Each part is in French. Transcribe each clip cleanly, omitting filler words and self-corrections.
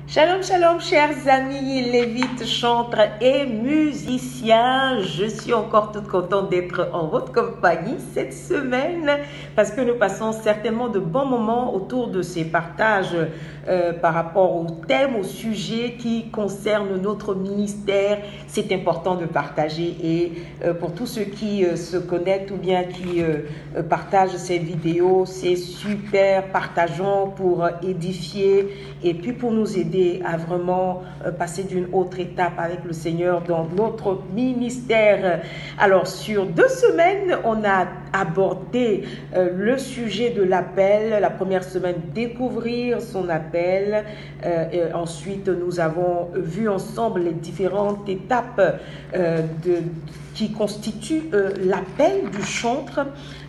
Shalom, shalom, chers amis lévites, chantres et musiciens. Je suis encore toute contente d'être en votre compagnie cette semaine parce que nous passons certainement de bons moments autour de ces partages par rapport au thème, au sujet qui concerne notre ministère. C'est important de partager et pour tous ceux qui se connectent ou bien qui partagent ces vidéos, c'est super. Partageons pour édifier et puis pour nous aider à vraiment passer d'une autre étape avec le Seigneur dans notre ministère. Alors, sur 2 semaines, on a abordé le sujet de l'appel. La première semaine, découvrir son appel. Ensuite, nous avons vu ensemble les différentes étapes qui constituent l'appel du chantre.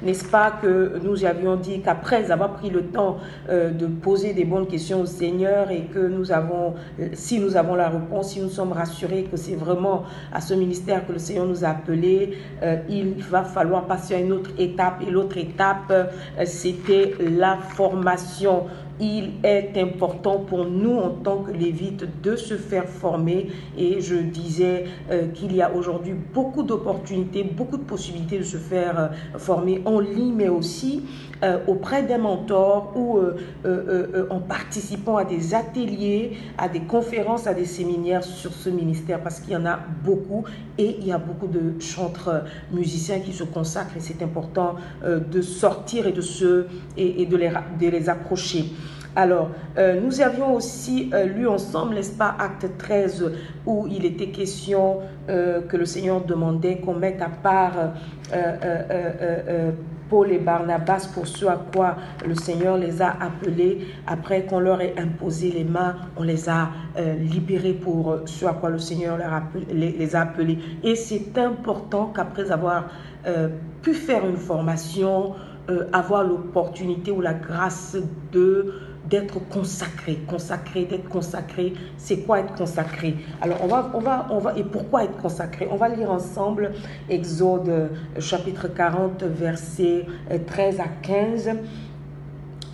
N'est-ce pas que nous avions dit qu'après avoir pris le temps de poser des bonnes questions au Seigneur et que nous avons, si nous avons la réponse, si nous sommes rassurés que c'est vraiment à ce ministère que le Seigneur nous a appelés, il va falloir passer à une autre étape. Et l'autre étape, c'était la formation. Il est important pour nous en tant que lévites de se faire former et je disais qu'il y a aujourd'hui beaucoup d'opportunités, beaucoup de possibilités de se faire former en ligne mais aussi auprès d'un mentor ou en participant à des ateliers, à des conférences, à des séminaires sur ce ministère parce qu'il y en a beaucoup et il y a beaucoup de chantres musiciens qui se consacrent et c'est important de sortir et de les approcher. Alors, nous avions aussi lu ensemble, n'est-ce pas, Acte 13, où il était question que le Seigneur demandait qu'on mette à part Paul et Barnabas pour ce à quoi le Seigneur les a appelés. Après qu'on leur ait imposé les mains, on les a libérés pour ce à quoi le Seigneur les a appelés. Et c'est important qu'après avoir pu faire une formation, avoir l'opportunité ou la grâce d'être consacré, d'être consacré. C'est quoi être consacré? Alors, on va, et pourquoi être consacré? On va lire ensemble Exode chapitre 40, versets 13 à 15.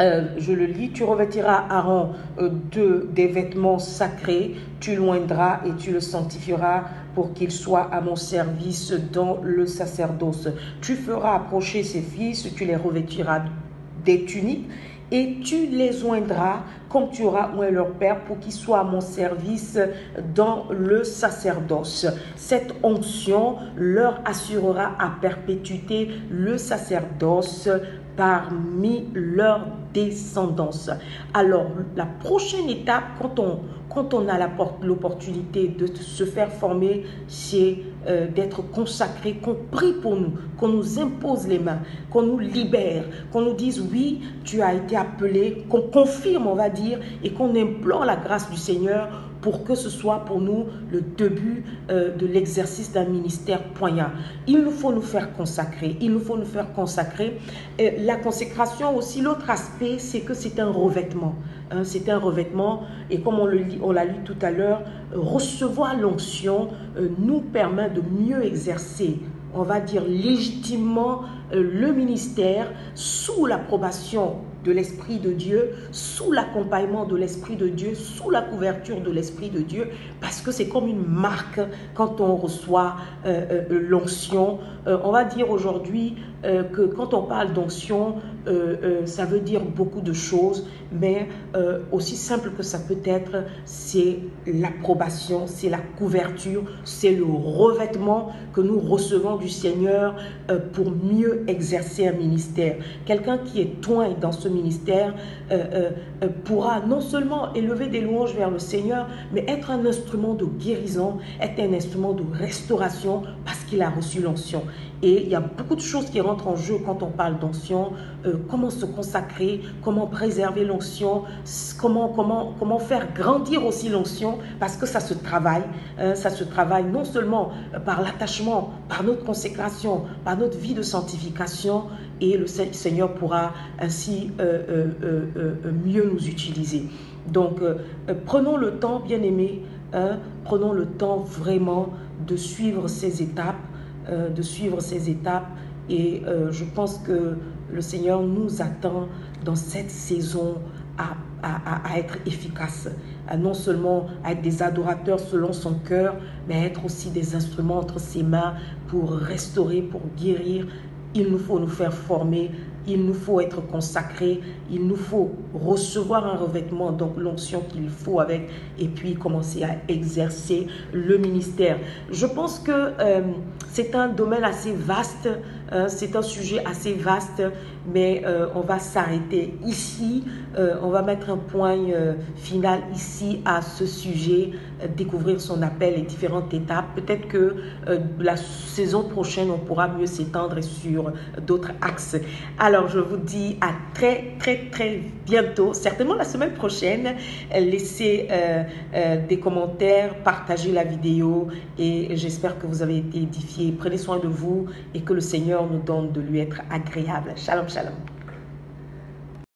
Je le lis. Tu revêtiras Aaron des vêtements sacrés, tu l'oindras et tu le sanctifieras pour qu'il soit à mon service dans le sacerdoce. Tu feras approcher ses fils, tu les revêtiras des tuniques et tu les oindras comme tu auras oint leur père pour qu'ils soient à mon service dans le sacerdoce. Cette onction leur assurera à perpétuité le sacerdoce parmi leur descendance. Alors, la prochaine étape, quand on a l'opportunité de se faire former, c'est d'être consacré, qu'on prie pour nous, qu'on nous impose les mains, qu'on nous libère, qu'on nous dise oui, tu as été appelé, qu'on confirme, on va dire, et qu'on implore la grâce du Seigneur pour que ce soit pour nous le début de l'exercice d'un ministère poignant. Il nous faut nous faire consacrer. Il nous faut nous faire consacrer. La consécration aussi, l'autre aspect, c'est que c'est un revêtement. C'est un revêtement et comme on l'a lu tout à l'heure, recevoir l'onction nous permet de mieux exercer, on va dire légitimement, le ministère sous l'approbation de l'Esprit de Dieu, sous l'accompagnement de l'Esprit de Dieu, sous la couverture de l'Esprit de Dieu, parce que c'est comme une marque quand on reçoit l'onction. On va dire aujourd'hui que quand on parle d'onction, ça veut dire beaucoup de choses, mais aussi simple que ça peut être, c'est l'approbation, c'est la couverture, c'est le revêtement que nous recevons du Seigneur pour mieux exercer un ministère. Quelqu'un qui est oint dans ce ministère pourra non seulement élever des louanges vers le Seigneur, mais être un instrument de guérison, être un instrument de restauration parce qu'il a reçu l'onction. Et il y a beaucoup de choses qui rentrent en jeu quand on parle d'onction. Comment se consacrer, comment préserver l'onction, comment faire grandir aussi l'onction, parce que ça se travaille. Ça se travaille non seulement par l'attachement, par notre consécration, par notre vie de sanctification, et le Seigneur pourra ainsi mieux nous utiliser. Donc, prenons le temps, bien-aimés, prenons le temps vraiment de suivre ces étapes, et je pense que le Seigneur nous attend dans cette saison à être efficaces, non seulement à être des adorateurs selon son cœur, mais à être aussi des instruments entre ses mains pour restaurer, pour guérir. Il nous faut nous faire former, il nous faut être consacrés, il nous faut recevoir un revêtement, donc l'onction qu'il faut avec, et puis commencer à exercer le ministère. Je pense que c'est un domaine assez vaste, c'est un sujet assez vaste, mais on va s'arrêter ici, on va mettre un point final ici à ce sujet, découvrir son appel, les différentes étapes. Peut-être que la saison prochaine, on pourra mieux s'étendre sur d'autres axes. Alors, je vous dis à très bientôt, certainement la semaine prochaine. Laissez des commentaires, partagez la vidéo et j'espère que vous avez été édifiés. Prenez soin de vous et que le Seigneur nous donne de lui être agréable. Shalom, shalom.